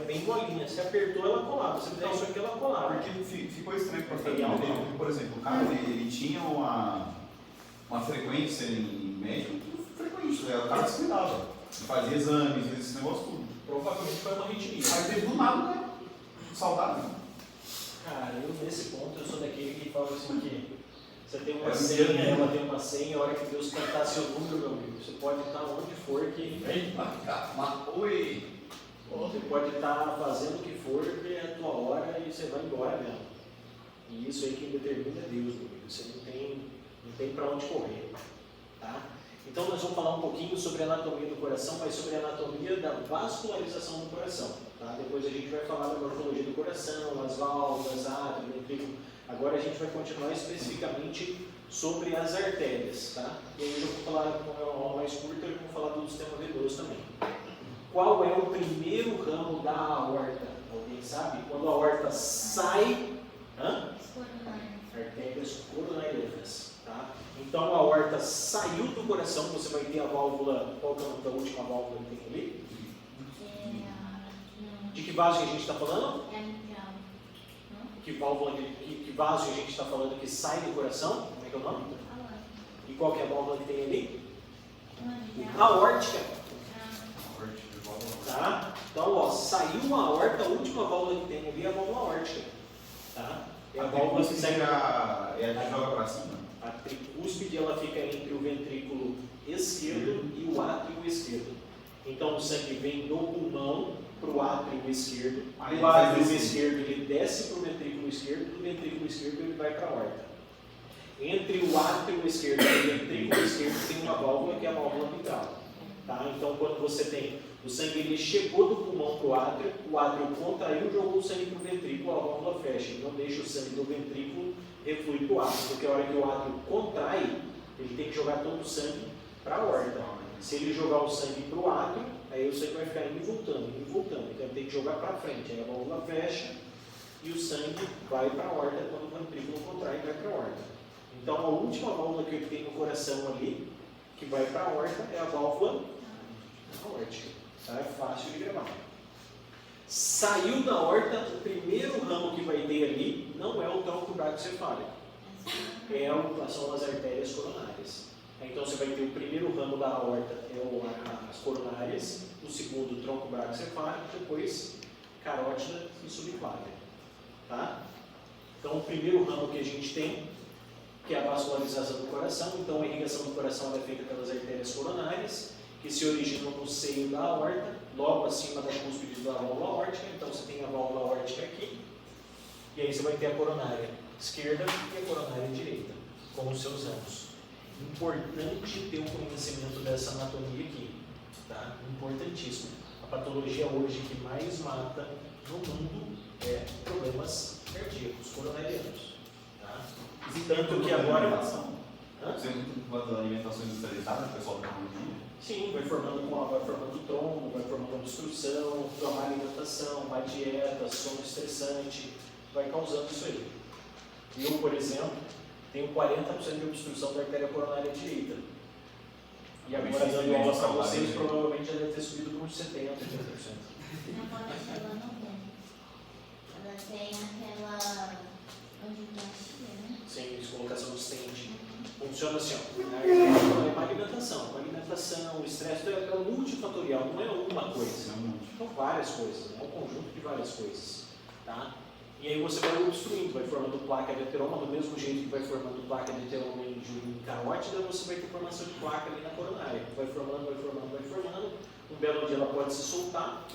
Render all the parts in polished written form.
bem molinha. Você apertou, ela colava. Você calçou aqui, ela colava. Porque ficou estranho para família dele, porque, por exemplo, o cara ele tinha uma frequência em médico frequente, né? O cara se cuidava, fazia exames, esse negócio tudo. Provavelmente foi uma arritmia. Aí teve do nada, né? Saudável. Cara, eu nesse ponto, eu sou daquele que fala assim que você tem uma senha, ela tem uma senha, a hora que Deus cantar seu número, meu amigo, você pode estar onde for que... Oi! Você pode estar fazendo o que for, que é a tua hora e você vai embora mesmo. E isso aí quem determina é Deus, meu amigo. Você não tem para onde correr. Tá? Então nós vamos falar um pouquinho sobre a anatomia do coração, mas sobre a anatomia da vascularização do coração. Tá? Depois a gente vai falar da morfologia do coração, as válvulas, átrio, ventrículo. Agora a gente vai continuar especificamente sobre as artérias. Tá? E aí eu vou falar, como é uma aula mais curta, eu vou falar do sistema venoso também. Qual é o primeiro ramo da aorta? Alguém sabe? Quando a aorta sai... Artérias coronarianas. Tá? Então a aorta saiu do coração, você vai ter a válvula... Qual que é o nome da última válvula que tem ali? De que vaso que a gente está falando? Que válvula, que vaso a gente está falando que sai do coração? Como é que é o nome? E qual que é a válvula que tem ali? Aórtica. Tá? Então, ó, saiu uma aorta, a última válvula que tem ali é a válvula aórtica. Tá? É a válvula que segue ela joga para cima. A tricúspide ela fica entre o ventrículo esquerdo e o átrio esquerdo. Então o sangue vem do pulmão para o átrio esquerdo. O átrio esquerdo ele desce para o ventrículo esquerdo, do ventrículo esquerdo ele vai para a aorta. Entre o átrio esquerdo e o ventrículo esquerdo tem uma válvula que é a válvula mitral. Tá? Então quando você tem o sangue, ele chegou do pulmão para o átrio contraiu, jogou o sangue para o ventrículo, a válvula fecha. Não deixa o sangue do ventrículo refluir para o átrio, porque a hora que o átrio contrai, ele tem que jogar todo o sangue para a aorta. Se ele jogar o sangue para o átrio, aí o sangue vai ficar indo e voltando. Então ele tem que jogar para frente. Aí a válvula fecha e o sangue vai para a aorta quando o ventrículo contrai e vai para a aorta. Então a última válvula que ele tem no coração ali, que vai para a aorta, é a válvula aórtica. Tá? É fácil de gravar. Saiu da aorta, o primeiro ramo que vai ter ali não é o tronco braquiocefálico, são as artérias coronárias. Então você vai ter o primeiro ramo da aorta, as coronárias, o segundo, o tronco braquiocefálico, depois carótida e subclávia. Tá? Então o primeiro ramo que a gente tem, que é a vascularização do coração. Então a irrigação do coração é feita pelas artérias coronárias, que se originam no seio da aorta, logo acima da cúspide da válvula aórtica. Então você tem a válvula aórtica aqui, e aí você vai ter a coronária esquerda e a coronária direita, com os seus ramos. Importante ter o conhecimento dessa anatomia aqui, tá? Importantíssimo. A patologia hoje que mais mata no mundo é problemas cardíacos coronarianos. Tá? Tanto que agora... Você tem alimentação industrializada, o pessoal está comendo? Sim, vai formando trombo, vai formando obstrução, má alimentação, má dieta, sono estressante, vai causando isso aí. Eu, por exemplo, tenho 40% de obstrução da artéria coronária direita. E agora, dando aula para vocês, provavelmente já deve ter subido por uns 70%, 80%. Ela tem aquela angioplastia, né? Sim, colocação de stent. Funciona assim, ó. É uma alimentação, o estresse é multifatorial, não é uma coisa. São várias coisas, é um conjunto de várias coisas. Tá? E aí você vai obstruindo, vai formando placa de ateroma, do mesmo jeito que vai formando placa de ateroma em carótida, você vai ter formação de placa ali na coronária. Vai formando. Um belo dia ela pode se soltar,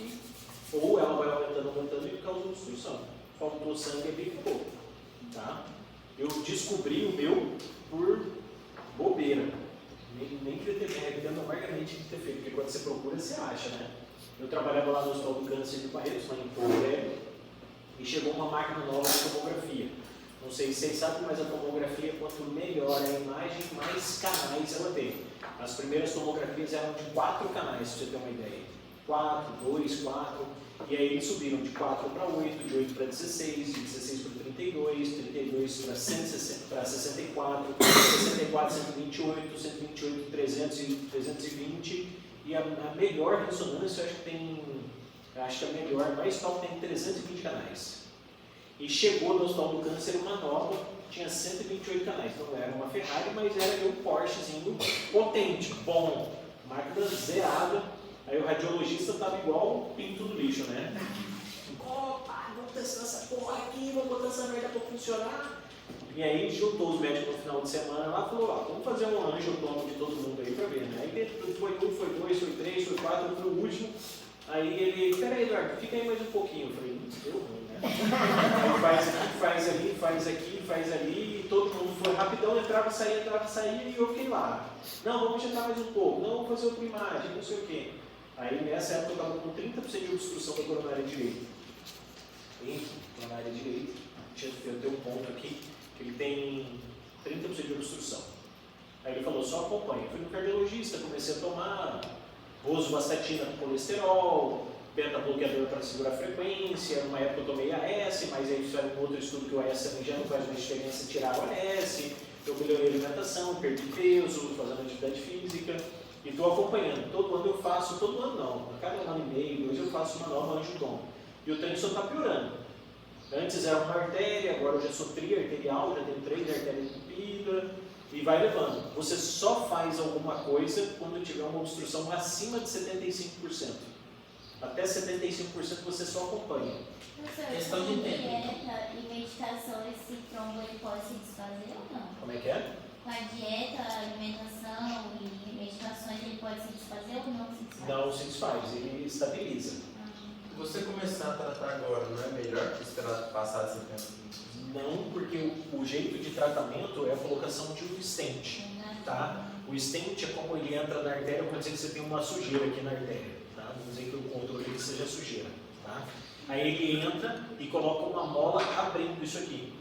ou ela vai aumentando e causa obstrução. Faltou sangue ali e acabou. Tá? Eu descobri o meu por bobeira. Nem queria ter me arrependendo amargamente de ter feito, porque quando você procura, você acha, né? Eu trabalhava lá no Hospital do Câncer de Barretos, lá em Porto Velho, e chegou uma máquina nova de tomografia. Não sei se vocês sabem, mas a tomografia, quanto melhor a imagem, mais canais ela tem. As primeiras tomografias eram de 4 canais, para você ter uma ideia. 4, 2, 4, e aí eles subiram de 4 para 8, de 8 para 16, de 16 para 32, 32 para 64, 64, 128, 128, 300 e 320, e a melhor ressonância eu acho que tem Eu acho que a melhor, mais top, tem 320 canais. E chegou no Hospital do Câncer uma nova, tinha 128 canais. Então era uma Ferrari, mas era um Porschezinho potente, bom, máquina zerada. Aí o radiologista estava igual o pinto do lixo, né? Opa, vamos testar essa porra aqui, vamos botar essa merda para funcionar. E aí juntou os médicos no final de semana lá e falou, vamos fazer um angiotomo de todo mundo aí para ver, né? Aí foi 1, foi 2, foi 3, foi 4, foi o último. Aí ele, peraí Eduardo, fica aí mais um pouquinho. Eu falei, deu ruim, né? Aí faz aqui, faz ali, faz aqui, faz ali, e todo mundo foi rapidão, entrava, saía, e eu fiquei lá. Não, vamos injetar mais um pouco, não, vamos fazer outra imagem, não sei o quê. Aí nessa época eu estava com 30% de obstrução da coronária direita. Coronária direita, eu tenho um ponto aqui, que ele tem 30% de obstrução. Aí ele falou, só acompanha. Eu fui no cardiologista, comecei a tomar rosuvastatina com colesterol, beta-bloqueador para segurar a frequência. Numa época eu tomei AS, mas aí fizeram um outro estudo que o AS também já não faz mais diferença, tirar o AS. Eu melhorei a alimentação, perdi peso, fazendo atividade física. E estou acompanhando. Todo ano eu faço, todo ano não, a cada ano e meio, hoje eu faço uma nova angiotomo. E o trem só está piorando. Antes era uma artéria, agora eu já sou tri-arterial, já tenho 3 artérias entupidas, e vai levando. Você só faz alguma coisa quando tiver uma obstrução acima de 75%. Até 75% você só acompanha. Questão de dieta e medicação, esse trombo ele pode se desfazer ou não? Como é que é? Com a dieta, alimentação e medicações ele pode se desfazer ou não se desfaz? Não se desfaz, ele estabiliza. Você começar a tratar agora, não é melhor que esperar passar esse tempo? Não, porque o jeito de tratamento é a colocação de um stent. Tá? O stent é como ele entra na artéria, pode dizer que você tem uma sujeira aqui na artéria. Tá? Vamos dizer que o controle dele seja sujeira. Tá? Aí ele entra e coloca uma mola abrindo isso aqui.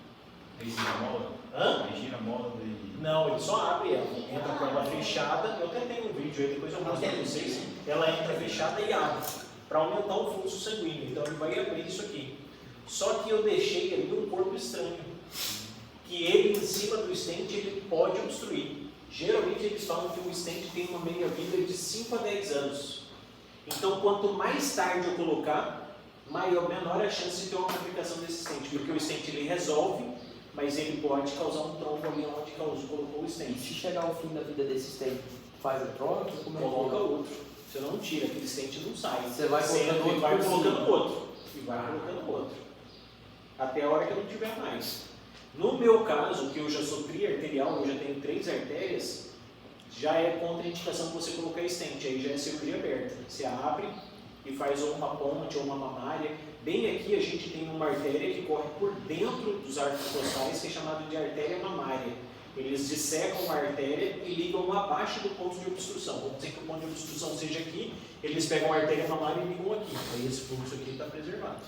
Ele gira a mola? Hã? Ele gira a mola e... Não, ele só abre ela. Entra com ela fechada. Eu até tenho um vídeo aí, depois eu mostro para vocês. Ela entra fechada e abre, para aumentar o fluxo sanguíneo. Então ele vai abrir isso aqui. Só que eu deixei ali um corpo estranho, que ele em cima do stent ele pode obstruir. Geralmente eles falam que o stent tem uma meia-vida de 5 a 10 anos. Então quanto mais tarde eu colocar, menor a chance de ter uma complicação desse stent, porque o stent ele resolve, mas ele pode causar um trombo ali onde colocou o stent. Se chegar ao fim da vida desse stent, faz a troca? Coloca outro. Você não tira, aquele stent não sai. Você vai colocando outro. Vai colocando outro. E vai colocando outro. Até a hora que eu não tiver mais. No meu caso, que eu já sou tri-arterial, eu já tenho 3 artérias, já é contraindicação você colocar stent, aí já é cirurgia aberta. Você abre e faz ou uma ponte ou uma mamária. Bem aqui a gente tem uma artéria que corre por dentro dos arcos costais, que é chamada de artéria mamária. Eles dissecam a artéria e ligam abaixo do ponto de obstrução. Vamos dizer que o ponto de obstrução seja aqui, eles pegam a artéria mamária e ligam aqui. Aí esse fluxo aqui está preservado.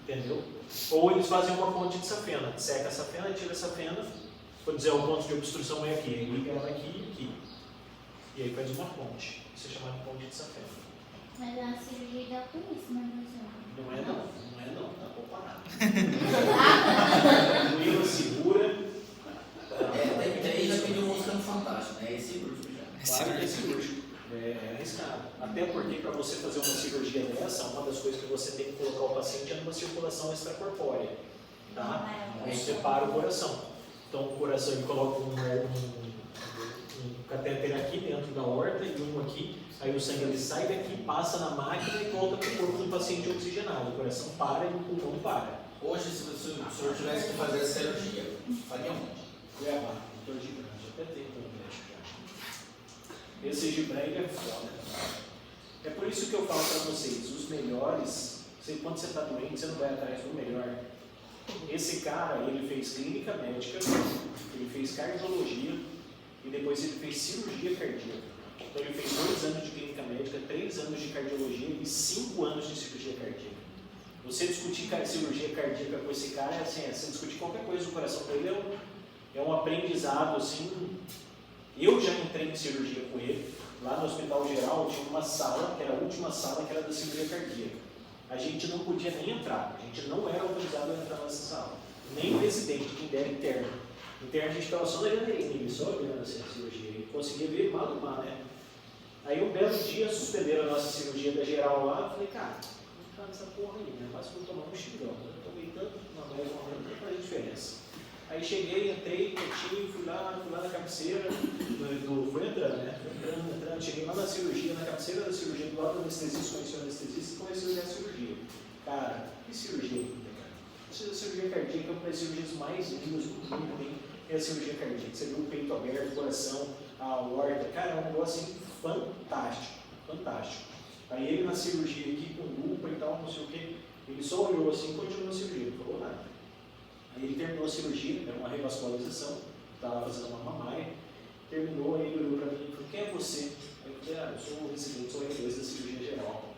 Entendeu? Ou eles fazem uma ponte de safena. Seca a safena, tira a safena. Vou dizer, o ponto de obstrução é aqui. Aí liga ela aqui e aqui. E aí faz uma ponte. Isso é chamado de ponte de safena. Mas a cirurgia dá por isso, né, professor? Não é não. Não é não. Tá comparado. Tranquila, segura. Tem já pediu música no Fantástico, né? É cirúrgico já. Claro que é cirúrgico. É arriscado. Até porque para você fazer uma cirurgia dessa, uma das coisas que você tem que colocar o paciente é numa circulação extracorpórea. Tá? Você separa o coração. Então o coração ele coloca um catéter aqui dentro da aorta e um aqui. Aí o sangue ele sai daqui, passa na máquina e volta para o corpo do paciente oxigenado. O coração para e o pulmão para. Hoje, se o senhor tivesse que fazer a cirurgia, faria onde? Cuiabá, doutor Gibran, já até tem com o médico já. Esse Gibran ele é foda. É por isso que eu falo para vocês, os melhores, quando você está doente, você não vai atrás do melhor. Esse cara, ele fez clínica médica, ele fez cardiologia e depois ele fez cirurgia cardíaca. Então ele fez 2 anos de clínica médica, 3 anos de cardiologia e 5 anos de cirurgia cardíaca. Você discutir cirurgia cardíaca com esse cara é assim, você discutir qualquer coisa do coração para ele é um aprendizado assim. Eu já entrei em cirurgia com ele, lá no Hospital Geral tinha uma sala, que era a última sala, que era da cirurgia cardíaca. A gente não podia nem entrar, a gente não era autorizado a entrar nessa sala. Nem o residente, quem dera interno. Interno a gente ficava só na janela, ele só olhando assim a cirurgia, ele conseguia ver mal do mar, né? Aí um belo dia suspenderam a nossa cirurgia da geral lá, eu falei, cara, não tá nessa porra aí, né? Mas vou tomar um xingão, eu tomei tanto, não vai fazer diferença. Aí cheguei, entrei, quietinho, fui lá na cabeceira, fui entrando, né? Entrando, cheguei lá na cirurgia, na cabeceira da cirurgia, do lado do anestesista, conheci o anestesista e comecei a olhar a cirurgia. Cara, que cirurgia linda, cara. A cirurgia cardíaca é uma das cirurgias mais lindas do mundo, hein? É a cirurgia cardíaca. Você viu o peito aberto, o coração, a aorta, cara, é um negócio assim, fantástico, fantástico. Aí ele na cirurgia aqui, com lupa e tal, não sei o que, ele só olhou assim e continuou a cirurgia, não falou nada. Aí ele terminou a cirurgia, era uma revascularização, estava fazendo uma mamária, terminou, aí ele olhou para mim e falou, quem é você? Aí eu falei, eu sou o residente, sou o R2 da cirurgia geral.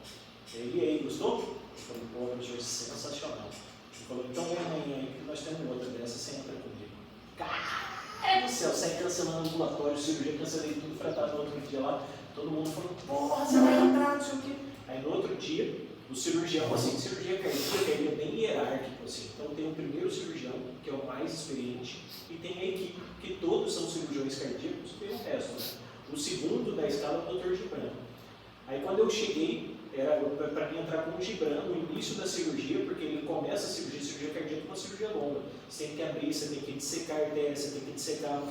E aí, gostou? Eu falei, pô, professor, sensacional. Ele falou, então vem amanhã aí, que nós temos outra dessa, você entra comigo. Cara do céu, saí cancelando o ambulatório, cirurgia, cancelei tudo, fretado no outro dia lá, todo mundo falou, porra, você vai entrar, não sei o quê. Aí no outro dia, o cirurgião, assim, cirurgia cardíaca, ele é bem hierárquico, assim. Então tem o primeiro cirurgião, que é o mais experiente, e tem a equipe, que todos são cirurgiões cardíacos, e tem o resto, né? O segundo da escala é o Dr. Gibran. Aí quando eu cheguei, era para mim entrar com o Gibran no início da cirurgia, porque ele começa a cirurgia cardíaca com uma cirurgia longa. Você tem que abrir, você tem que dissecar a artéria, você tem que dissecar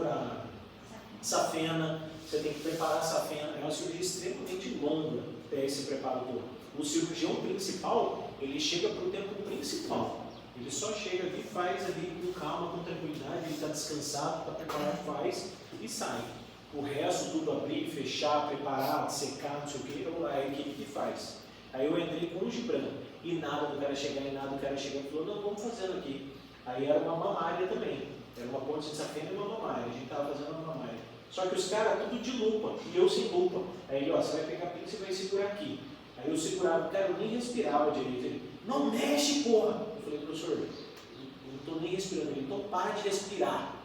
a safena, você tem que preparar a safena. É uma cirurgia extremamente longa, esse preparo todo. O cirurgião principal, ele chega para o tempo principal. Ele só chega aqui, faz ali com calma, com tranquilidade, ele está descansado, está preparado, faz e sai. O resto, tudo abrir, fechar, preparar, secar, não sei o que, é a equipe que faz. Aí eu entrei com o Gibran, e nada do cara chegar, e nada do cara chegar, e falou, não, vamos fazendo aqui. Aí era uma mamária também, era uma ponte de safena e uma mamária, a gente estava fazendo uma mamária. Só que os caras tudo de lupa, e eu sem lupa. Aí ele, ó, você vai pegar a pinça e vai segurar aqui. Aí eu segurava, o cara eu nem respirava direito. Ele, não mexe, porra! Eu falei, professor, eu não estou nem respirando. Ele, então para de respirar.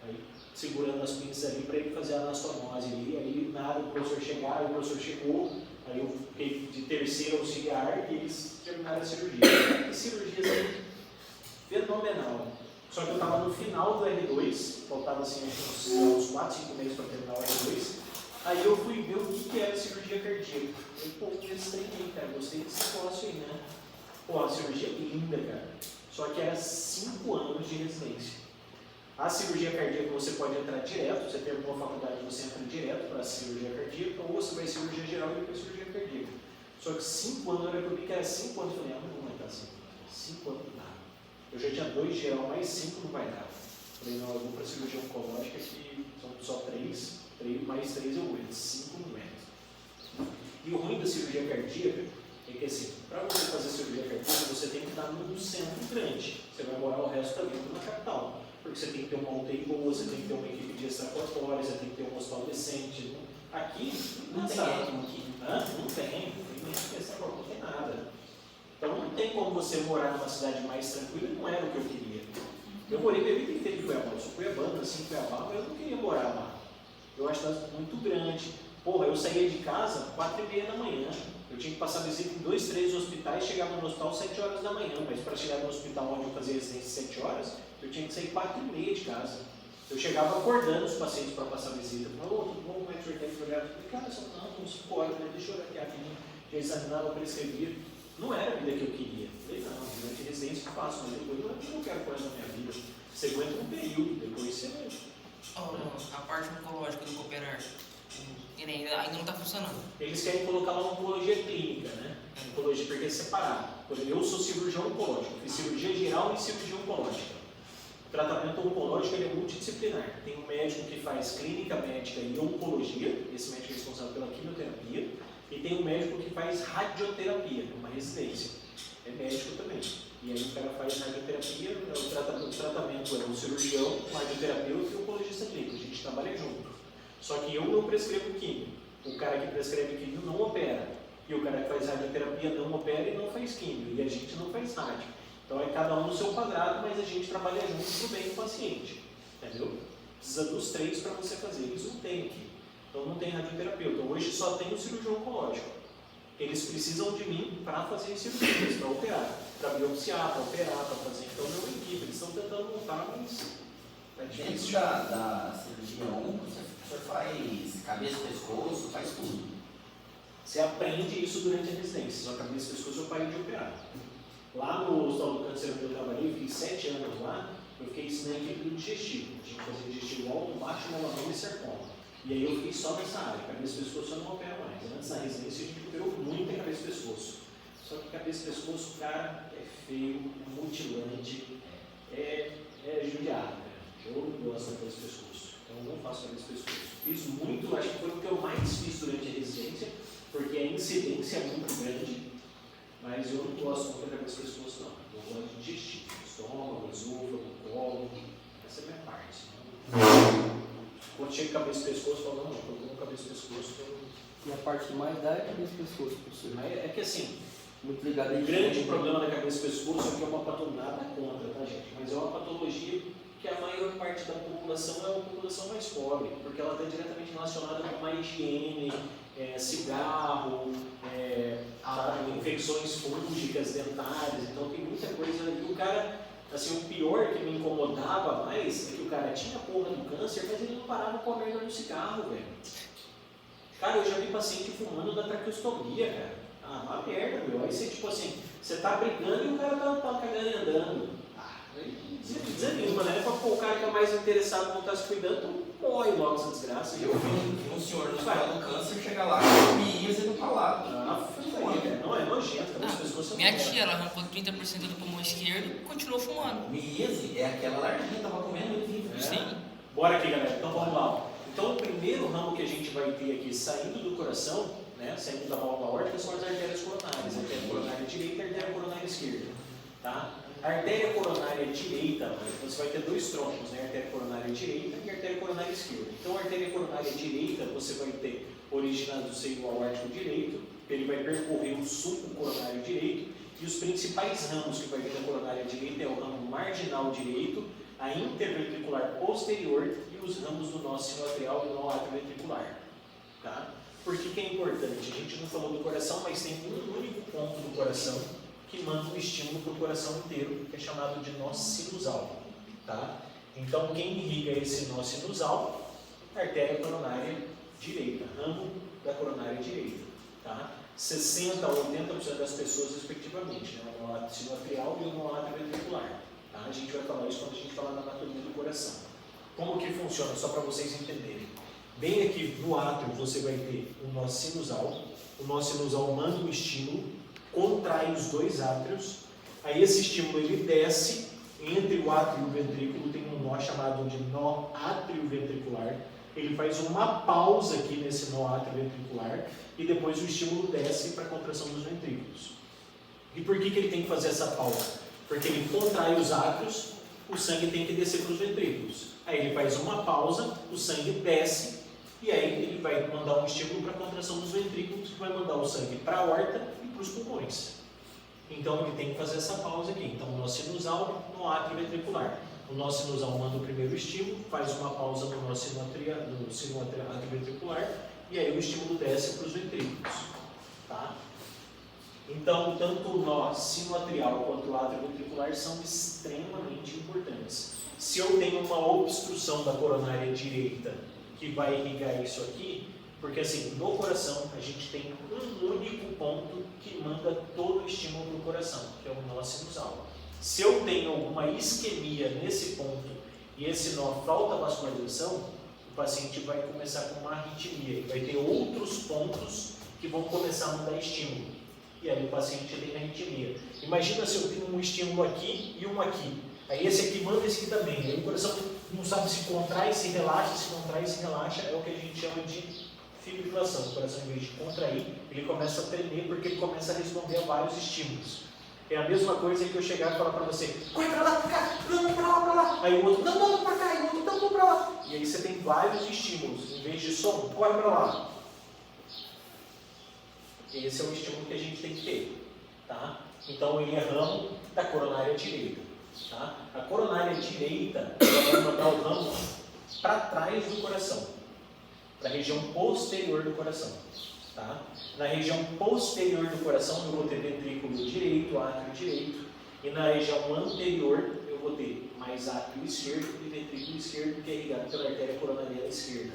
Aí, segurando as pinças ali para ele fazer a anastomose ali. Aí nada, o professor chegar, aí o professor chegou. Aí eu fiquei de terceiro auxiliar e eles terminaram a cirurgia. E cirurgia assim, fenomenal. Só que eu estava no final do R2, faltava assim uns 4, 5 meses para terminar o R2. Aí eu fui ver o que era cirurgia cardíaca. Eu falei, pô, esse trem aí, cara, gostei desse negócio aí, né? Pô, a cirurgia é linda, cara. Só que era 5 anos de residência. A cirurgia cardíaca você pode entrar direto, você terminou a faculdade, você entra direto para a cirurgia cardíaca, ou você vai cirurgia geral e depois cirurgia cardíaca. Só que 5 anos, eu vi que era 5 anos, eu falei, não vai dar 5 anos. 5 anos não dá. Eu já tinha 2 geral, mais 5 não vai dar. Eu falei, não, eu vou para a cirurgia oncológica, que são só 3, mais 3 eu aguento, 5 não aguento. E o ruim da cirurgia cardíaca é que assim, para você fazer cirurgia cardíaca, você tem que estar num centro grande. Você vai morar o resto da vida na capital. Porque você tem que ter uma UTI boa, você tem que ter uma equipe de extracorpórea, você tem que ter um hospital decente. Aqui, não tem aqui. Não tem nem extracorpórea, não tem nada. Então não tem como você morar numa cidade mais tranquila, não era o que eu queria. Eu morei minha vida inteira em Cuiabá, eu sou cuiabano, assim, Cuiabá, mas eu não queria morar lá. Eu acho que muito grande. Porra, eu saía de casa 4h30 da manhã. Eu tinha que passar visita em 2, 3 hospitais, chegava no hospital 7 horas da manhã. Mas para chegar no hospital onde eu fazia residência 7 horas, eu tinha que sair 4h30 de casa. Eu chegava acordando os pacientes para passar visita. Eu falava, tudo bom, como é que o senhor tem que olhar? Eu falei, cara, só não, 5 horas, deixa eu olhar aqui rapidinho. Já examinava, prescrevia. Não era a vida que eu queria. Eu falei, não, durante a residência eu faço, mas depois eu não quero coisa na minha vida. Você aguenta um período, depois você a parte oncológica do Cooperar ainda não está funcionando. Eles querem colocar lá uma oncologia clínica, né? Oncologia, porque é separado. Por exemplo, eu sou cirurgião oncológico, fiz cirurgia geral e cirurgia oncológica. O tratamento oncológico ele é multidisciplinar. Tem um médico que faz clínica médica e oncologia, esse médico é responsável pela quimioterapia, e tem um médico que faz radioterapia, uma residência. É médico também. E aí o cara faz radioterapia, o tratamento é o cirurgião, o radioterapeuta e o oncologista clínico. A gente trabalha junto. Só que eu não prescrevo químio. O cara que prescreve químio não opera. E o cara que faz radioterapia não opera e não faz químio. E a gente não faz rádio. Então é cada um no seu quadrado, mas a gente trabalha junto para o bem do paciente. Entendeu? Precisa dos 3 para você fazer. Eles não têm aqui. Então não tem radioterapeuta. Hoje só tem o cirurgião oncológico. Eles precisam de mim para fazer cirurgias, para operar, para biopsiar, para operar, para fazer. Então não é uma equipe. Eles estão tentando montar, mas É Dentro difícil. da cirurgia 1, você faz cabeça, pescoço, faz tudo. Você aprende isso durante a residência, só cabeça e pescoço eu parei de operar. Lá no Hospital do Câncer onde eu trabalhei, eu fiquei 7 anos lá, eu fiquei ensinando a equipe do digestivo. A gente fazia digestivo alto, baixo, melanoma e sarcoma. E aí eu fiquei só nessa área, cabeça e pescoço eu não opero mais. Antes da residência a gente operou muito em cabeça e pescoço. Só que cabeça e pescoço, cara, é feio, é mutilante, é judiado, né? Eu não gosto da cabeça e pescoço, então eu não faço cabeça e pescoço. Fiz muito, acho que foi o que eu mais fiz durante a residência, porque a incidência é muito grande, mas eu não gosto muito da cabeça e pescoço, não. Eu gosto de digestivo, estômago, esôfago, colo, essa é a minha parte. Quando chega cabeça e pescoço, eu falo, não, eu vou com cabeça e pescoço, E a parte que mais dá é a cabeça e pescoço, professor. mas é que assim, Muito ligado o aí. grande problema da cabeça e pescoço é que é uma patologia, nada contra, tá gente? Mas é uma patologia que a maior parte da população é uma população mais pobre, porque ela está diretamente relacionada com má higiene, cigarro, sabe, infecções fúngicas, dentárias, então tem muita coisa. E o cara, assim, o pior que me incomodava mais é que o cara tinha a porra do câncer, mas ele não parava com a merda no cigarro, velho. Cara, eu já vi paciente fumando da traqueostomia, cara. Ah, uma merda, meu. Aí você, tipo assim, você tá brigando e o cara tá cagando e andando. Aí desanima, né? O cara que é mais interessado em não estar se cuidando, então morre logo essa desgraça. Eu vi um senhor no hospital do câncer chegar lá com miíase no palato. Não, é nojento, as pessoas Minha tia, ela arrancou 30% do pulmão esquerdo e continuou fumando. Miíase é aquela larguinha, tava comendo ele vivo. Sim. Bora aqui, galera. Então vamos lá. Então o primeiro ramo que a gente vai ter aqui, saindo do coração, né, saindo da válvula aórtica, são as artérias coronárias. A artéria coronária direita e a artéria coronária esquerda. Tá? A artéria coronária direita, você vai ter dois troncos, né? A artéria coronária direita e a artéria coronária esquerda. Então a artéria coronária direita, você vai ter originado do seio aórtico direito, ele vai percorrer o sulco coronário direito, e os principais ramos que vai vir na coronária direita é o ramo marginal direito, a interventricular posterior e os ramos do nó sinoatrial e do nó atrioventricular. Tá? Por que é importante? A gente não falou do coração, mas tem um único ponto do coração que manda um estímulo para o coração inteiro, que é chamado de nó sinusal. Tá? Então, quem irriga esse nó sinusal? Artéria coronária direita, ramo da coronária direita. Tá? 60% a 80% das pessoas, respectivamente, né? O nó sinoatrial e o nó atrioventricular. Tá? A gente vai falar isso quando a gente falar da anatomia do coração. Como que funciona? Só para vocês entenderem. Bem aqui no átrio você vai ter o nó sinusal. O nó sinusal manda um estímulo, contrai os dois átrios. Aí esse estímulo ele desce entre o átrio e o ventrículo, tem um nó chamado de nó atrioventricular. Ele faz uma pausa aqui nesse nó atrioventricular e depois o estímulo desce para a contração dos ventrículos. E por que ele tem que fazer essa pausa? Porque ele contrai os átrios, o sangue tem que descer para os ventrículos. Aí ele faz uma pausa, o sangue desce e aí ele vai mandar um estímulo para a contração dos ventrículos, que vai mandar o sangue para a aorta e para os pulmões. Então ele tem que fazer essa pausa aqui. Então, nó sinusal, nó atrioventricular. O nó sinusal manda o primeiro estímulo, faz uma pausa no nó sino atrioventricular e aí o estímulo desce para os ventrículos. Tá? Então, tanto o nó sinoatrial quanto o atrioventricular são extremamente importantes. Se eu tenho uma obstrução da coronária direita que vai irrigar isso aqui, porque assim, no coração a gente tem um único ponto que manda todo o estímulo para o coração, que é o nó sinusal. Se eu tenho alguma isquemia nesse ponto e esse nó falta vascularização, o paciente vai começar com uma arritmia e vai ter outros pontos que vão começar a mandar estímulo. E aí o paciente tem arritmia. Imagina se eu tenho um estímulo aqui e um aqui. Aí esse aqui manda esse aqui também. Aí o coração não sabe se contrai, se relaxa, se contrai, se relaxa. É o que a gente chama de fibrilação. O coração, em vez de contrair, ele começa a tremer porque ele começa a responder a vários estímulos. É a mesma coisa que eu chegar e falar para você: corre para lá, para cá, não, para lá, para lá. Aí o outro: não, para cá. E o outro: não, para lá. E aí você tem vários estímulos. Em vez de só um, corre para lá. Esse é o estímulo que a gente tem que ter. Tá? Então ele é ramo da coronária direita. Tá? A coronária direita ela vai mandar o ramo para trás do coração, para a região posterior do coração. Tá? Na região posterior do coração eu vou ter ventrículo direito, átrio direito, e na região anterior eu vou ter mais átrio esquerdo e ventrículo esquerdo, que é irrigado pela artéria coronariana esquerda.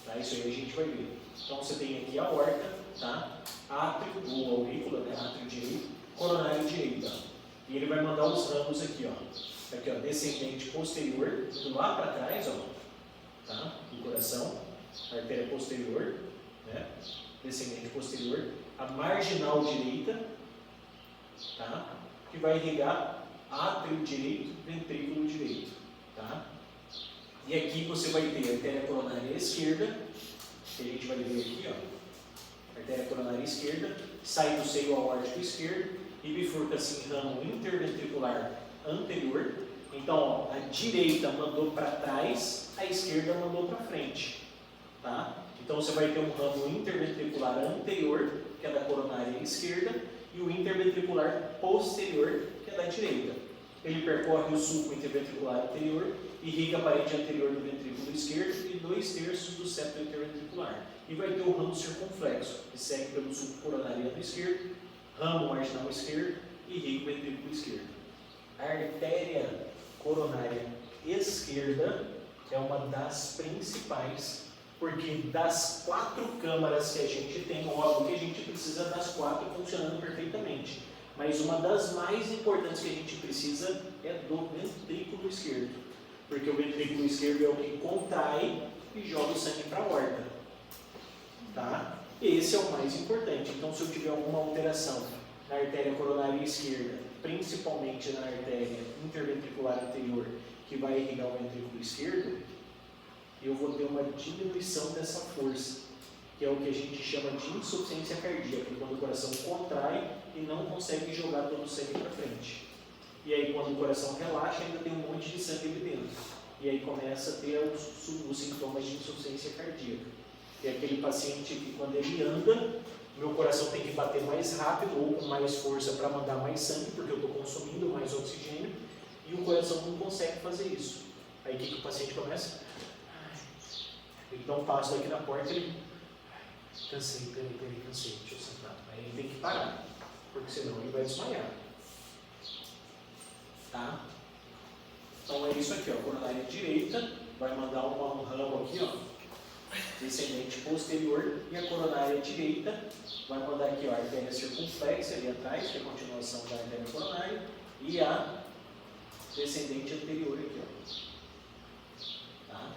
Tá? Isso aí a gente vai ver. Então você tem aqui a aorta, tá? Átrio, ou aurícula, né? Átrio direito, coronária direita. E ele vai mandar os ramos aqui, ó. Aqui, ó, descendente posterior, indo lá para trás, ó, tá? Do coração, artéria posterior, né? Descendente posterior, a marginal direita, tá? Que vai irrigar átrio direito, ventrículo direito, tá? E aqui você vai ter a artéria coronária esquerda, que a gente vai ver aqui, ó, artéria coronária esquerda, sai do seio aórtico esquerdo e bifurca-se em ramo interventricular anterior. Então, ó, a direita mandou para trás, a esquerda mandou para frente, tá? Então você vai ter um ramo interventricular anterior, que é da coronária esquerda, e o interventricular posterior, que é da direita. Ele percorre o sulco interventricular anterior, irriga a parede anterior do ventrículo esquerdo e 2/3 do septo interventricular. E vai ter o ramo circunflexo, que segue pelo sulco coronariano esquerdo, ramo marginal esquerdo e irriga o ventrículo esquerdo. A artéria coronária esquerda é uma das principais, porque das 4 câmaras que a gente tem, óbvio que a gente precisa das 4 funcionando perfeitamente, mas uma das mais importantes que a gente precisa é do ventrículo esquerdo, porque o ventrículo esquerdo é o que contrai e joga o sangue para a aorta, tá? Esse é o mais importante. Então, se eu tiver alguma alteração na artéria coronária esquerda, principalmente na artéria interventricular anterior, que vai irrigar o ventrículo esquerdo, eu vou ter uma diminuição dessa força, que é o que a gente chama de insuficiência cardíaca, quando o coração contrai e não consegue jogar todo o sangue para frente. E aí, quando o coração relaxa, ainda tem um monte de sangue ali dentro. E aí começa a ter os sintomas de insuficiência cardíaca. É aquele paciente que, quando ele anda, meu coração tem que bater mais rápido ou com mais força para mandar mais sangue, porque eu estou consumindo mais oxigênio, e o coração não consegue fazer isso. Aí o que o paciente começa? Ele dá um passo aqui na porta e ele... Cansei, deixa eu sentar. Aí ele tem que parar, porque senão ele vai desmaiar. Tá? Então é isso aqui, ó. Coronária direita vai mandar um ramo aqui, ó, descendente posterior, e a coronária direita vai mandar aqui, ó, a artéria circunflexa ali atrás, que é a continuação da artéria coronária, e a descendente anterior aqui, ó. Tá?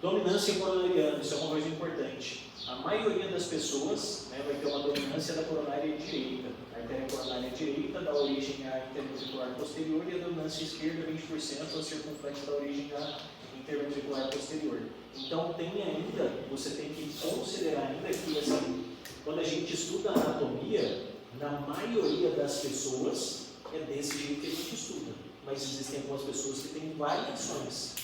Dominância coronariana, isso é uma coisa importante. A maioria das pessoas, né, vai ter uma dominância da coronária direita. A artéria coronária direita dá origem à interventricular posterior e a dominância esquerda, 20%, a circunflexa dá origem à interventricular posterior. Então tem ainda, você tem que considerar ainda que, assim, quando a gente estuda anatomia, na maioria das pessoas é desse jeito que a gente estuda. Mas existem algumas pessoas que têm variações,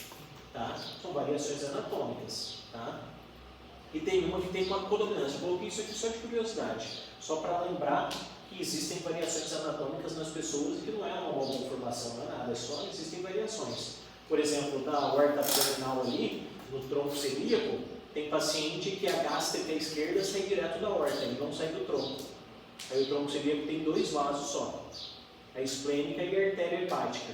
tá? São variações anatômicas, tá? E tem uma que tem uma codominância. Eu coloquei isso aqui só de curiosidade, só para lembrar que existem variações anatômicas nas pessoas e que não é uma boa informação, não é nada, é só existem variações. Por exemplo, da aorta abdominal ali, no tronco celíaco, tem paciente que a gástrica esquerda sai direto da aorta, ele não sai do tronco. Aí o tronco celíaco tem 2 vasos só, a esplênica e a artéria hepática.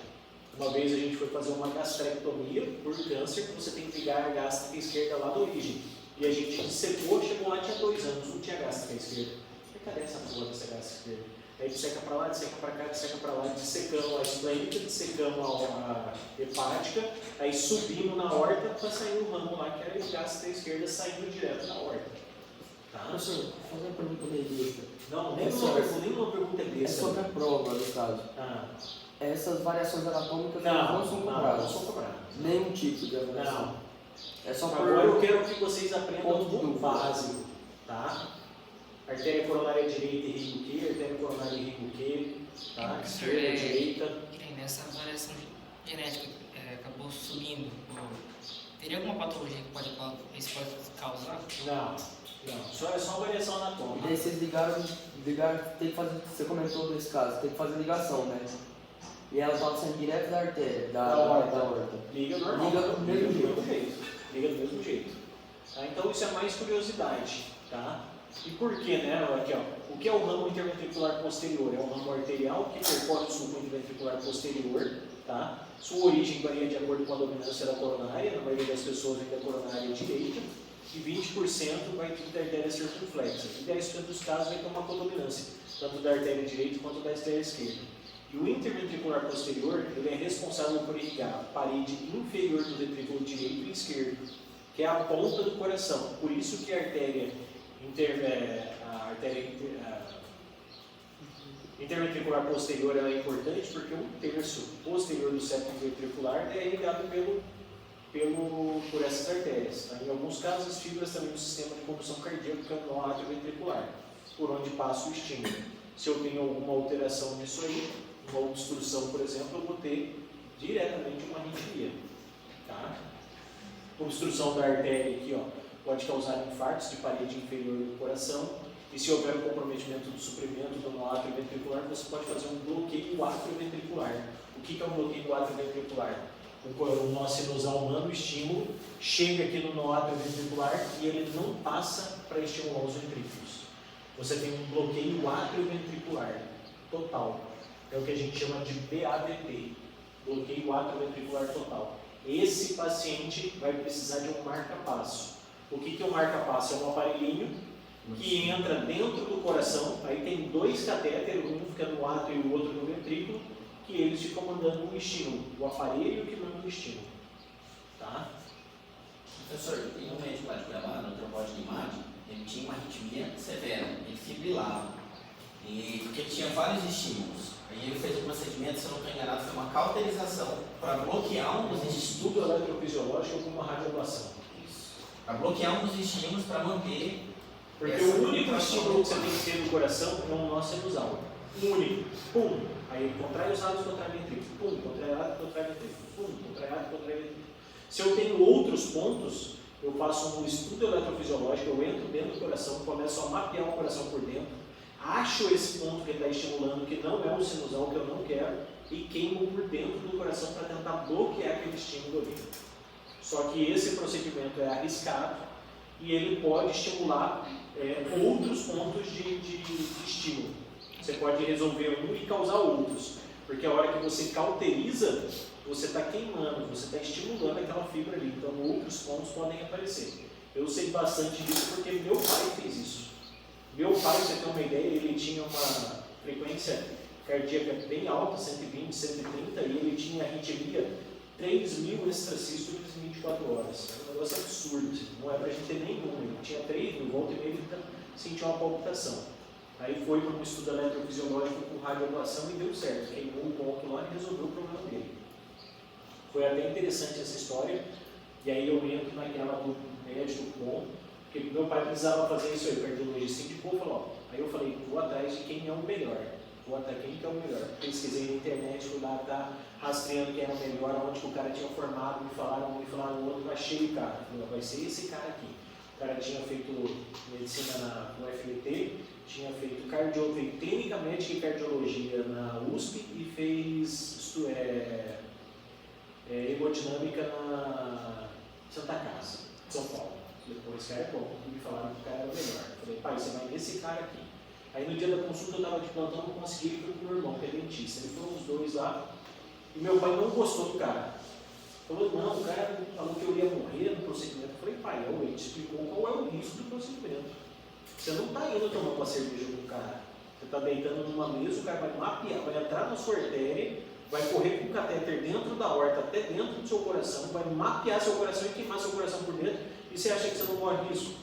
Uma vez a gente foi fazer uma gastrectomia por câncer, que você tem que ligar a gástrica esquerda lá da origem. E a gente dissecou, chegou lá, tinha 2 anos, não tinha gástrica esquerda. Cadê essa porra dessa gástrica esquerda? Aí disseca para lá, disseca para cá, disseca para lá, dissecamos a esplênica, dissecamos a hepática, aí subimos na horta para sair o ramo lá, que era a gástrica esquerda saindo direto na horta. Tá? Professor, vou fazer uma pergunta meio besta. Não, nenhuma pergunta é É besta. sobre a prova, no caso. Ah. Essas variações anatômicas Não são não cobradas. são cobradas. Nenhum tipo de avaliação. Não. É só por... Agora eu quero que vocês aprendam Ponto do do básico, tá? Artéria coronária direita irriga o quê? Artéria coronária irriga o quê? Tá? Esquerda, direita. E nessa variação genética acabou subindo. Teria alguma patologia que isso pode causar? Não. É só variação E anatômica. daí vocês ligaram, tem que fazer, você comentou desse caso, tem que fazer ligação, né? E ela estava saindo direto da artéria, da horta. Liga normal. Liga do mesmo jeito. Liga do mesmo jeito. Tá? Então isso é mais curiosidade, tá? E por que, né? Aqui, ó, o que é o ramo interventricular posterior? É um ramo arterial que percorre o sulco interventricular posterior, tá? Sua origem varia de acordo com a dominância da coronária, na maioria das pessoas vem da coronária direita, e 20% vai vir da artéria circunflexa. E 10% dos casos vai ter uma codominância, tanto da artéria direita quanto da artéria esquerda. E o interventricular posterior, ele é responsável por irrigar a parede inferior do ventrículo direito e esquerdo, que é a ponta do coração. Por isso que a artéria interventricular posterior ela é importante, porque um terço posterior do septo ventricular é irrigado por essas artérias. Tá? Em alguns casos, as fibras também do sistema de condução cardíaca, que é o nó atrioventricular, por onde passa o estímulo. Se eu tenho alguma alteração nisso aí, uma obstrução, por exemplo, eu vou ter diretamente uma arritmia. Tá? Obstrução da artéria aqui, ó, pode causar infartos de parede inferior do coração, e se houver um comprometimento do suprimento do nó atrioventricular, você pode fazer um bloqueio atrioventricular. O que é um bloqueio atrioventricular? O nó sinusal manda o estímulo, chega aqui no nó atrioventricular e ele não passa para estimular os ventrículos. Você tem um bloqueio atrioventricular total. É o que a gente chama de BAVT, bloqueio atrioventricular total. Esse paciente vai precisar de um marca-passo. O que é um marca-passo? É um aparelhinho que entra dentro do coração, aí tem dois catéteres, um fica no átrio e o outro no ventrículo, que eles ficam mandando um estímulo, o aparelho que manda o estímulo. Tá? Professor, tem um médico lá de Cuiabá, no trombose de imagem, ele tinha uma arritmia severa, ele fibrilava, porque ele tinha vários estímulos. Aí ele fez um procedimento, se eu não estou enganado, foi uma cauterização para bloquear um dos estímulos. Estudo eletrofisiológico com uma radioablação. Para bloquear um dos estímulos para manter. Porque o único estímulo que você tem que ter no coração é um nó sinusal. O único. Pum. Aí ele contrai os lados, contrai o ventrículo. Pum. Contrai o lado, contrai o ventrículo. Pum. Contrai o lado, contrai o ventrículo. Se eu tenho outros pontos, eu faço um estudo eletrofisiológico, eu entro dentro do coração, começo a mapear o coração por dentro, acho esse ponto que ele está estimulando, que não é o sinusal, que eu não quero, e queimo por dentro do coração para tentar bloquear aquele estímulo ali. Só que esse procedimento é arriscado e ele pode estimular outros pontos de estímulo. Você pode resolver um e causar outros, porque a hora que você cauteriza, você está queimando, você está estimulando aquela fibra ali, então outros pontos podem aparecer. Eu sei bastante disso porque meu pai fez isso. Meu pai, pra você ter uma ideia, ele tinha uma frequência cardíaca bem alta, 120, 130, e ele tinha arritmia 3.000 extrasístoles em 24 horas. É um negócio absurdo, não é para a gente ter nenhum. Ele tinha 3.000, volta e meia ele sentiu uma palpitação. Aí foi para um estudo eletrofisiológico com radioablação e deu certo. Queimou o ponto lá e resolveu o problema dele. Foi até interessante essa história, e aí eu entro naquela do médico bom, porque meu pai precisava fazer isso aí, o cardiologista indicou, falou, ó. Aí eu falei, vou atrás de quem é o melhor. Vou até quem que é o melhor. Pesquisei na internet, fui lá, tá rastreando quem era o melhor, onde que o cara tinha formado, me falaram o outro, achei o cara. Falei, vai ser esse cara aqui. O cara tinha feito medicina na UFMT, tinha feito clínica médica e cardiologia na USP e fez hemodinâmica na Santa Casa, São Paulo. Depois, cara é bom, e me falaram que o cara era o melhor. Falei, pai, você vai nesse cara aqui. Aí no dia da consulta eu estava de plantão, não consegui, fui com o meu irmão, que é dentista. Ele foram os dois lá, e meu pai não gostou do cara. Falou, não, o cara falou que eu ia morrer no procedimento. Eu falei, pai, ele te explicou qual é o risco do procedimento. Você não está indo tomar uma cerveja com o cara. Você está deitando numa mesa, o cara vai mapear, vai entrar na sua artéria, vai correr com o catéter dentro da horta, até dentro do seu coração, vai mapear seu coração e queimar seu coração por dentro, e você acha que você não corre risco?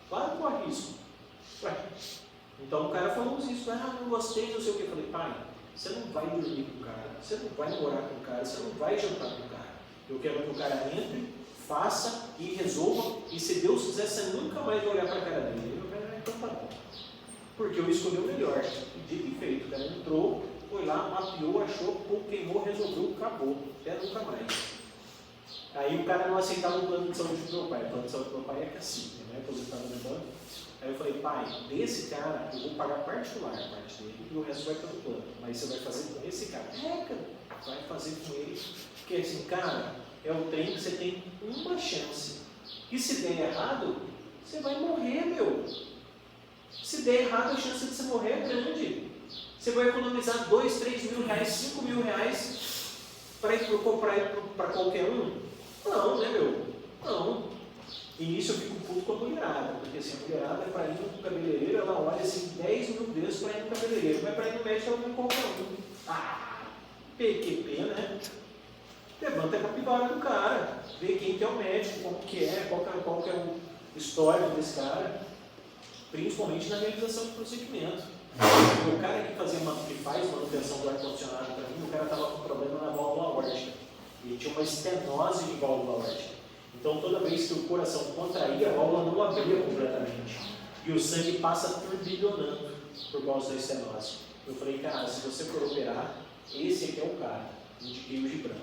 Claro que corre risco. Ué. Então o cara falou isso, não gostei, não sei o que. Eu falei, pai, você não vai dormir com o cara, você não vai morar com o cara, você não vai jantar com o cara. Eu quero que o cara entre, faça e resolva, e se Deus quiser, você nunca mais vai olhar para a cara dele. Eu falei, então tá bom. Porque eu escolhi o melhor. E dito e feito, o cara entrou, foi lá, mapeou, achou, queimou, resolveu, acabou. Até nunca mais. Aí o cara não aceitava o plano de saúde do meu pai. O plano de saúde do meu pai é cacique, né? Aposentado no banco. Aí eu falei, pai, desse cara eu vou pagar particular a parte dele e o resto vai pelo plano. Mas você vai fazer com esse cara. Cara, vai fazer com ele. Porque assim, cara, é o trem que você tem uma chance. E se der errado, você vai morrer, meu. Se der errado, a chance de você morrer é grande. Você vai economizar 2, 3 mil reais, 5 mil reais para ir para qualquer um? Não, né, meu? Não. E nisso eu fico puto com a mulherada, porque assim, a mulherada é para ir no cabeleireiro, ela olha assim 10 mil vezes para ir no cabeleireiro, mas para ir no médico ela não qualquer um. Ah, PQP, né? Levanta a capivara do cara, vê quem que é o médico, como que é, qual que é o histórico desse cara, principalmente na realização do procedimento. O cara que faz manutenção do ar-condicionado para mim, o cara estava com problema na válvula aórtica. Ele tinha uma estenose de válvula aórtica. Então, toda vez que o coração contraía, a válvula não abria completamente. E o sangue passa turbilhonando por causa da estenose. Eu falei, cara, se você for operar, esse aqui é o cara. Indiquei o Gibran.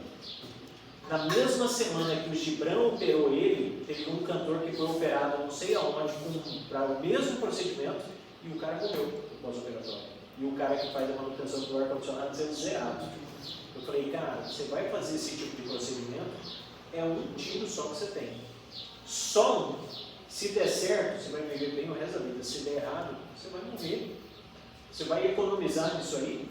Na mesma semana que o Gibran operou ele, teve um cantor que foi operado não sei aonde para o mesmo procedimento e o cara morreu no pós-operatório. E o cara que faz a manutenção do ar-condicionado sendo zerado. Eu falei, cara, você vai fazer esse tipo de procedimento, é um tiro só que você tem. Só um. Se der certo, você vai viver bem o resto da vida. Se der errado, você vai morrer. Você vai economizar nisso aí?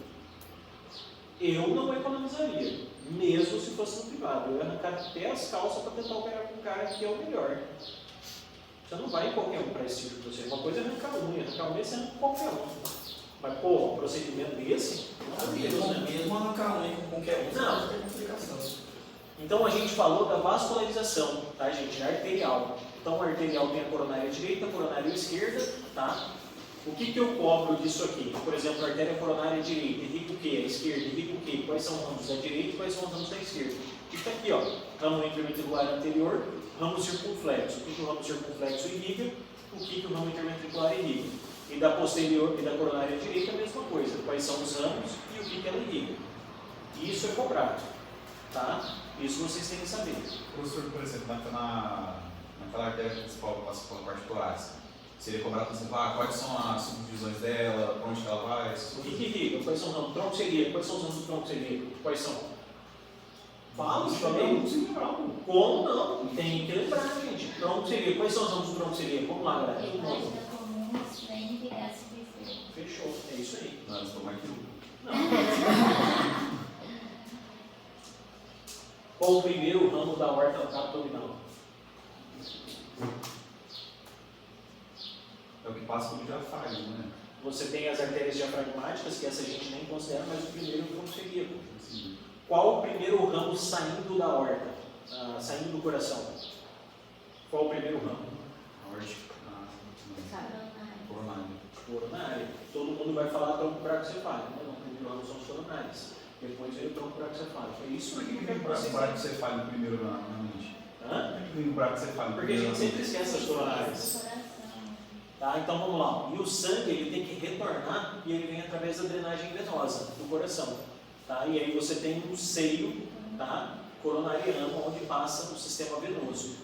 Eu não economizaria, mesmo se fosse no privado. Eu ia arrancar até as calças para tentar operar com um cara que é o melhor. Você não vai em qualquer um para esse tipo de procedimento. Uma coisa é arrancar unha você arranca qualquer um. Mas, pô, um procedimento desse, Mesmo arrancar unha com qualquer um, não tem complicação. Então a gente falou da vascularização, tá, gente? Arterial. Então a arterial tem a coronária direita, a coronária esquerda, tá? O que eu cobro disso aqui? Por exemplo, a artéria coronária direita, irriga o quê? A esquerda, irriga o quê? Quais são os ramos da direita e quais são os ramos da esquerda? Fica aqui, ó, ramo interventricular anterior, ramo circunflexo. O que o ramo circunflexo irriga? O que o ramo interventricular irriga? E da posterior e da coronária direita a mesma coisa. Quais são os ramos e o que ela irriga? Isso é cobrado, tá? Isso vocês têm que saber. Professor, por exemplo, naquela artéria principal que passa pela parte torácica, seria cobrado para você falar quais são as subdivisões dela, para onde ela vai? O que irriga? Quais são os ramos? Tronco celíaco. Quais são os ramos do tronco celíaco? Quais são? Fala isso também. Como não? Tem que lembrar, gente. Tronco celíaco. Quais são os ramos do tronco celíaco? Vamos lá, galera. Hepática comum, esplênica e gastrofísica. Fechou. É isso aí. Não, eles tomam aquilo. Não. Qual o primeiro ramo da horta abdominal? É o que passa pelo diafragma, né? Você tem as artérias diafragmáticas, que essa a gente nem considera, mas o primeiro é o tronco celíaco. Sim. Qual o primeiro ramo saindo da horta? Saindo do coração? Qual o primeiro ramo? Aórtica. Coronária. Coronária. Coronária. Todo mundo vai falar tronco brachicefálico, né? O primeiro ramo são os coronários. Depois veio o tronco brachicefálico. É isso Por que que eu quero o vocês. brachicefálico primeiro na mente? Hã? Por que o brachicefálico Porque a primeiro gente na mente? sempre esquece as coronárias. Coração. Tá? Então vamos lá. E o sangue ele tem que retornar e ele vem através da drenagem venosa do coração. Tá? E aí você tem um seio, tá, coronariano onde passa o sistema venoso.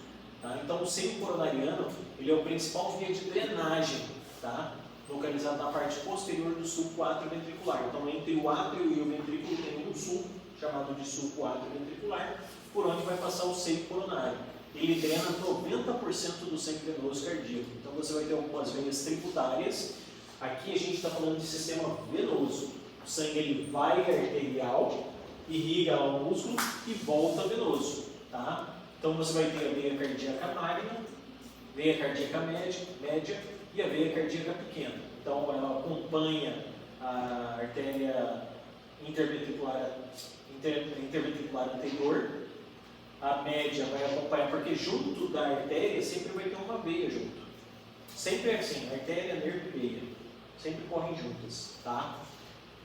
Tá? Então o seio coronariano ele é o principal via de drenagem, tá? Localizado na parte posterior do sulco atrioventricular. Então entre o átrio e o ventrículo tem um sulco chamado de sulco atrioventricular, por onde vai passar o seio coronário. Ele drena 90% do sangue venoso cardíaco. Então você vai ter algumas veias tributárias. Aqui a gente está falando de sistema venoso. O sangue ele vai arterial, irriga lá o músculo e volta venoso. Tá? Então você vai ter a veia cardíaca magna, veia cardíaca média e a veia cardíaca pequena. Então ela acompanha a artéria interventricular anterior. A média vai acompanhar, porque junto da artéria sempre vai ter uma veia junto. Sempre é assim, artéria, nervo e veia. Sempre correm juntas, tá?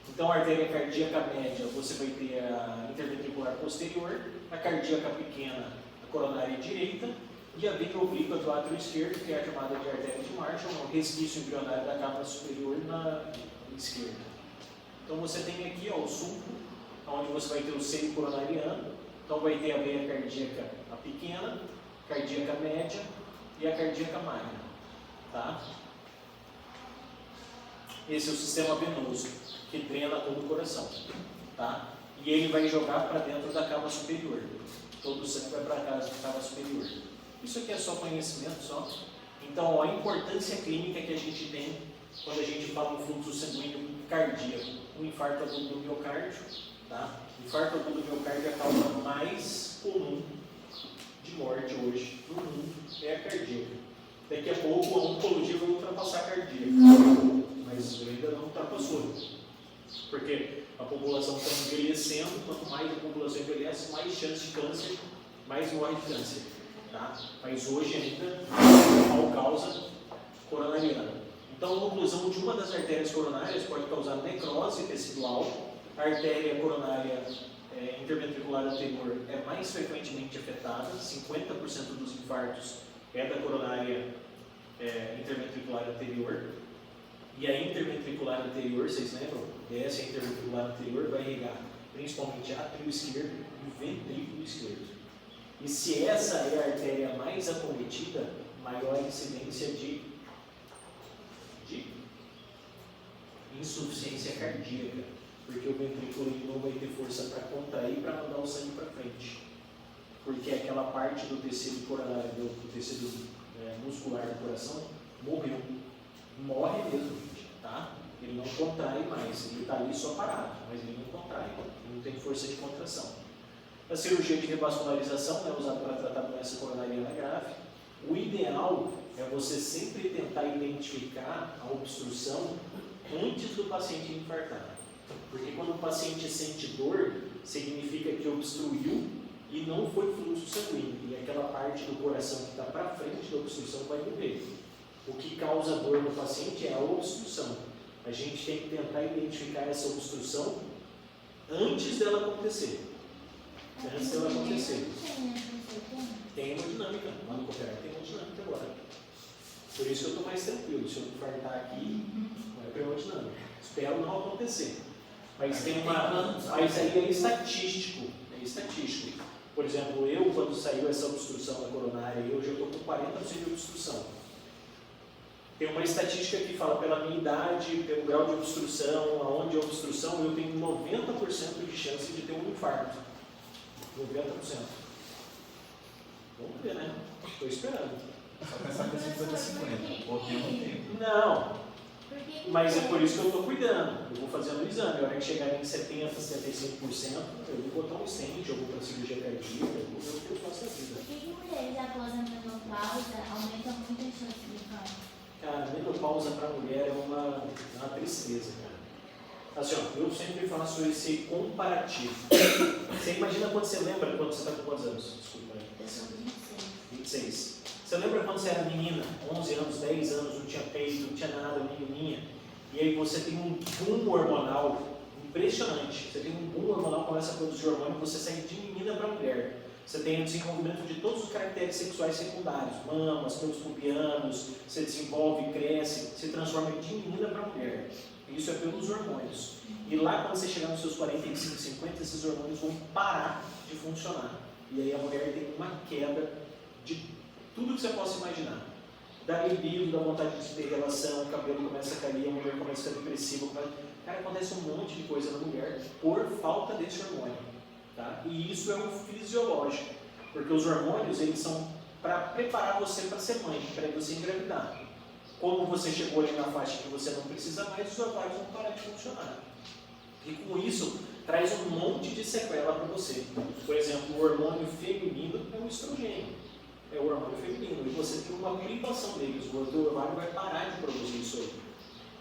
Então a artéria cardíaca média, você vai ter a interventricular posterior, a cardíaca pequena, a coronária direita, e a veia oblíqua do átrio esquerdo, que é a chamada de artéria de Marshall, um resquício embrionário da capa superior na esquerda. Então você tem aqui ó, o sulco, onde você vai ter o seio coronariano. Então vai ter a veia cardíaca a pequena, cardíaca média e a cardíaca magna. Tá? Esse é o sistema venoso que drena todo o coração. Tá? E ele vai jogar para dentro da cava superior. Todo o sangue vai para a cava superior. Isso aqui é só conhecimento só. Então a importância clínica que a gente tem quando a gente fala no fluxo sanguíneo cardíaco, um infarto agudo do miocárdio, tá? O infarto agudo do miocárdio é a causa mais comum de morte hoje no mundo, é a cardíaca. Daqui a pouco a oncologia vai ultrapassar a cardíaca, mas ainda não ultrapassou, porque a população está envelhecendo, quanto mais a população envelhece, mais chance de câncer, mais morre de câncer, tá? Mas hoje ainda a principal causa coronariana. Então, a oclusão de uma das artérias coronárias pode causar necrose tecidual. A artéria coronária interventricular anterior é mais frequentemente afetada, 50% dos infartos é da coronária interventricular anterior. E a interventricular anterior, vocês lembram? Essa interventricular anterior vai irrigar principalmente átrio esquerdo e o ventrículo esquerdo. E se essa é a artéria mais acometida, maior a incidência de insuficiência cardíaca, porque o ventrículo não vai ter força para contrair para mandar o sangue para frente. Porque aquela parte do tecido coronário, do tecido muscular do coração, morreu. Morre mesmo, gente, tá? Ele não contrai mais, ele está ali só parado, mas ele não contrai, ele não tem força de contração. A cirurgia de revascularização é usada para tratar doença coronariana grave. O ideal é você sempre tentar identificar a obstrução antes do paciente infartar. Porque quando o paciente sente dor, significa que obstruiu e não foi fluxo sanguíneo. E aquela parte do coração que está para frente da obstrução vai morrer. O que causa dor no paciente é a obstrução. A gente tem que tentar identificar essa obstrução antes dela acontecer. Antes dela acontecer. Tem hemodinâmica. Lá no Cooper tem hemodinâmica agora. Por isso que eu estou mais tranquilo. Se eu infartar aqui, vai para hemodinâmica. Espero não acontecer. Mas tem uma. Mas aí é estatístico. É estatístico. Por exemplo, eu, quando saiu essa obstrução da coronária, eu já estou com 40% de obstrução. Tem uma estatística que fala pela minha idade, pelo grau de obstrução, aonde é obstrução, eu tenho 90% de chance de ter um infarto. 90%. Vamos ver, né? Estou esperando. Só pensar que você vai ter 50, ou tem um tempo. Não, mas é por isso que eu estou cuidando. Eu vou fazendo o exame. A hora que chegar em 70%, 75%, eu vou botar um stent, eu vou para a cirurgia cardíaca, eu vou ver o que eu faço da vida. Por que mulheres após a menopausa aumentam muito a chance de câncer? Cara, menopausa para mulher é uma tristeza, cara. Assim, ó, eu sempre faço esse comparativo. Você imagina quando você lembra quando você está com quantos anos? Desculpa. Eu sou 26. Você lembra quando você era menina, 11 anos, 10 anos, não tinha peito, não tinha nada, menininha, e aí você tem um boom hormonal impressionante. Você tem um boom hormonal, começa a produzir hormônio, você sai de menina para mulher. Você tem o desenvolvimento de todos os caracteres sexuais secundários, mamas, pelos pubianos, você desenvolve, cresce, se transforma de menina para mulher. Isso é pelos hormônios. E lá, quando você chegar nos seus 45, 50, esses hormônios vão parar de funcionar. E aí a mulher tem uma queda de tudo que você possa imaginar. Da libido, da vontade de ter relação, o cabelo começa a cair, a mulher começa a ficar depressiva. Cara, acontece um monte de coisa na mulher por falta desse hormônio. Tá? E isso é o fisiológico, porque os hormônios eles são para preparar você para ser mãe, para você engravidar. Como você chegou ali na faixa que você não precisa mais, os ovários vão parar de funcionar. E com isso, traz um monte de sequela para você. Por exemplo, o hormônio feminino é o estrogênio, é o hormônio feminino, e você tem uma privação deles, o teu ovário vai parar de produzir isso aí.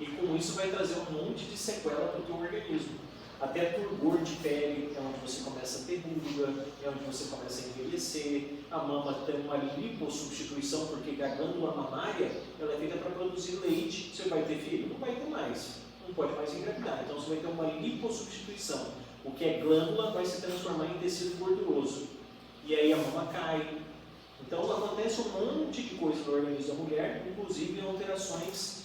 E com isso vai trazer um monte de sequela para o teu organismo. Até turgor de pele, é onde você começa a ter ruga, é onde você começa a envelhecer. A mama tem uma lipossubstituição, porque a glândula mamária ela é feita para produzir leite. Você vai ter filho? Não vai ter mais. Não pode mais engravidar. Então você vai ter uma lipossubstituição. O que é glândula vai se transformar em tecido gorduroso. E aí a mama cai. Então acontece um monte de coisa no organismo da mulher, inclusive alterações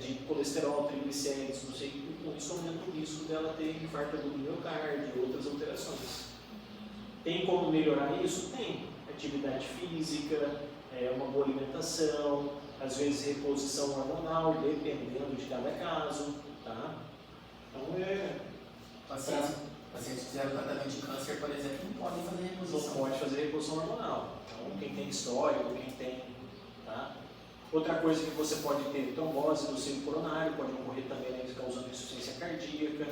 de colesterol, triglicéridos, não sei, e com isso aumenta o risco dela ter infarto agudo do miocárdio e outras alterações. Tem como melhorar isso? Tem. Atividade física, uma boa alimentação, às vezes reposição hormonal, dependendo de cada caso. Tá? Então Pacientes que fizeram tratamento de câncer, por exemplo, não podem fazer reposição. não pode fazer reposição hormonal. Então quem tem histórico, quem tem. Tá? Outra coisa que você pode ter trombose do seio coronário, pode ocorrer também, né, causando insuficiência cardíaca,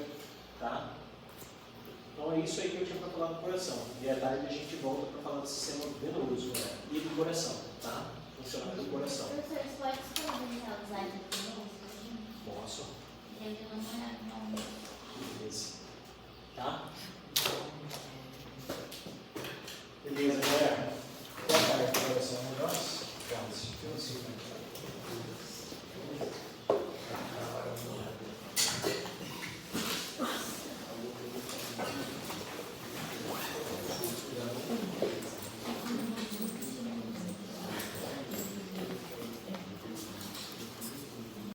tá? Então é isso aí que eu tinha para falar do coração. E à tarde a gente volta para falar do sistema venoso, né? E do coração, tá? Funcionamento do coração. Professores, pode disponibilizar os áudios? Posso. Eu não. Beleza. Tá? Beleza, galera. Boa tarde, coração. Nós. Calma, eu não sei como é que tá.